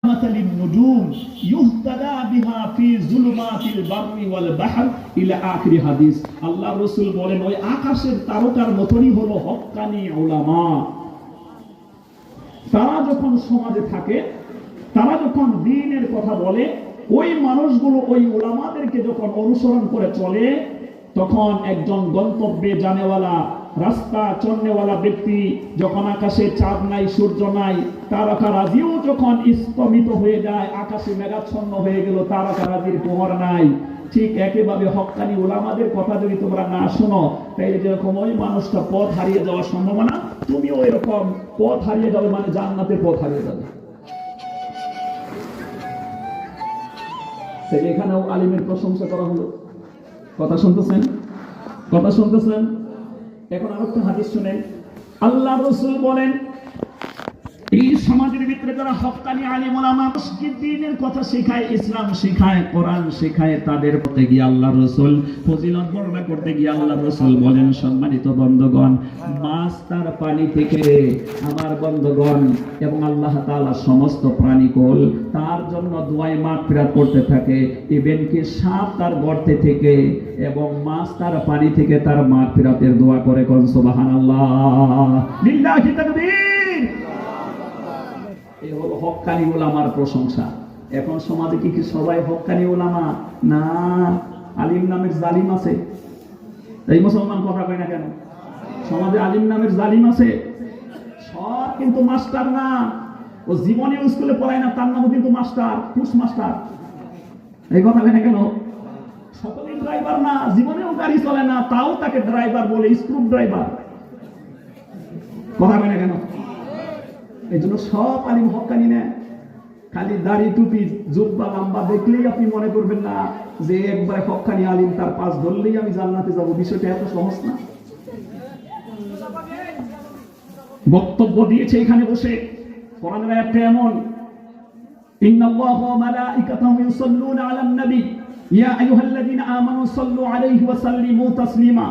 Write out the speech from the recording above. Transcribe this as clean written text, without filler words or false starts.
মাতালিন নুজুম ইউহতাদা বিহা ফি যুলুমাতিল বাররি ওয়াল বাহর ইলা আখির হাদিস। আল্লাহ রাসূল বলেন ওই আকাশের তারকার মতই হলো হক্কানি উলামা। তারা যখন সমাজে থাকে, তারা যখন দ্বীনের কথা বলে, ওই মানুষগুলো ওই উলামাদেরকে যখন অনুসরণ করে চলে, তখন একজন গন্তব্যে জানেওয়ালা, রাস্তা চলনেওয়ালা ব্যক্তি যখন আকাশে চাঁদ নাই, সূর্য নাই, তারকারাজিও যখন স্তমিত হয়ে যায়, আকাশে মেঘাচ্ছন্ন হয়ে গেল, তারকারাজির প্রহর নাই, ঠিক একইভাবে হক্কানি উলামাদের কথা যদি তোমরা না শোনো, তাইলে যেরকম ওই মানুষটা পথ হারিয়ে যাওয়ার সম্ভাবনা, তুমিও এরকম পথ হারিয়ে যাবে, মানে জান্নাতের পথ হারিয়ে যাবে। এখানেও আলিমের প্রশংসা করা হলো। কথা শুনতেছেন? কথা শুনতেছেন? এখন আরেকটা হাদিস শুনেন। আল্লাহ রাসূল বলেন এই সমাজের ভিতরে যারা হক্কানি আলিম ওলামা দ্বীনের কথা শেখায়, ইসলাম শেখায়, কোরআন শেখায়, তাদের প্রতি গিয়ে আল্লাহ রাসূল ফজিলত বর্ণনা করতে গিয়ে আল্লাহ রাসূল বলেন, সম্মানিত বন্ধুগণ, মাছ তার পানি থেকে, আমার বন্ধুগণ, এবং আল্লাহ তাআলা সমস্ত প্রাণীকুল তার জন্য দোয়ায় মাগফিরাত করতে থাকে। ইভেন কি সাপ তার গর্তে থেকে এবং মাছ তার পানি থেকে তার মাগফিরাতের দোয়া করে। কোন সুবহানাল্লাহ, লিল্লাহি তাকবীর। এই হলো হক্কানি উলামার প্রশংসা। এখন সমাজে কি সবাই হক্কানি উলামা? না, আলিম নামের জালিম আছে। এই মুসলমান কথা কয় না কেন? সমাজে আলিম নামের জালিম আছে। সব কিন্তু মাস্টার না, ও জীবনে স্কুলে পড়ায় না, তার নামও কিন্তু মাস্টার, পুশ মাস্টার। এই কথা কয় না কেন? সকলেই ড্রাইভার না, জীবনেও গাড়ি চলে না, তাও তাকে ড্রাইভার বলে, স্ক্রু ড্রাইভার। কথা কয় না কেন? এই জন্য সব আলিম হক্কানি না। খালি দাড়ি টুপি জুব্বা লম্বা দেখলেই আপনি মনে করবেন না যে একবারে হক্কানি আলিম, তার পাশ ধরলেই আমি জান্নাতে যাব। বিষয়টা এত সহজ না। বক্তব্য দিয়েছে এখানে বসে, কোরআনের আয়াতটা এমন, ইন্নাল্লাহা ওয়া মালাইকাতাহু ইউসাল্লুনা আলান নবী ইয়া আইয়ুহাল্লাযীনা আমানু সাল্লু আলাইহি ওয়া সাল্লিমু তাসলিমা।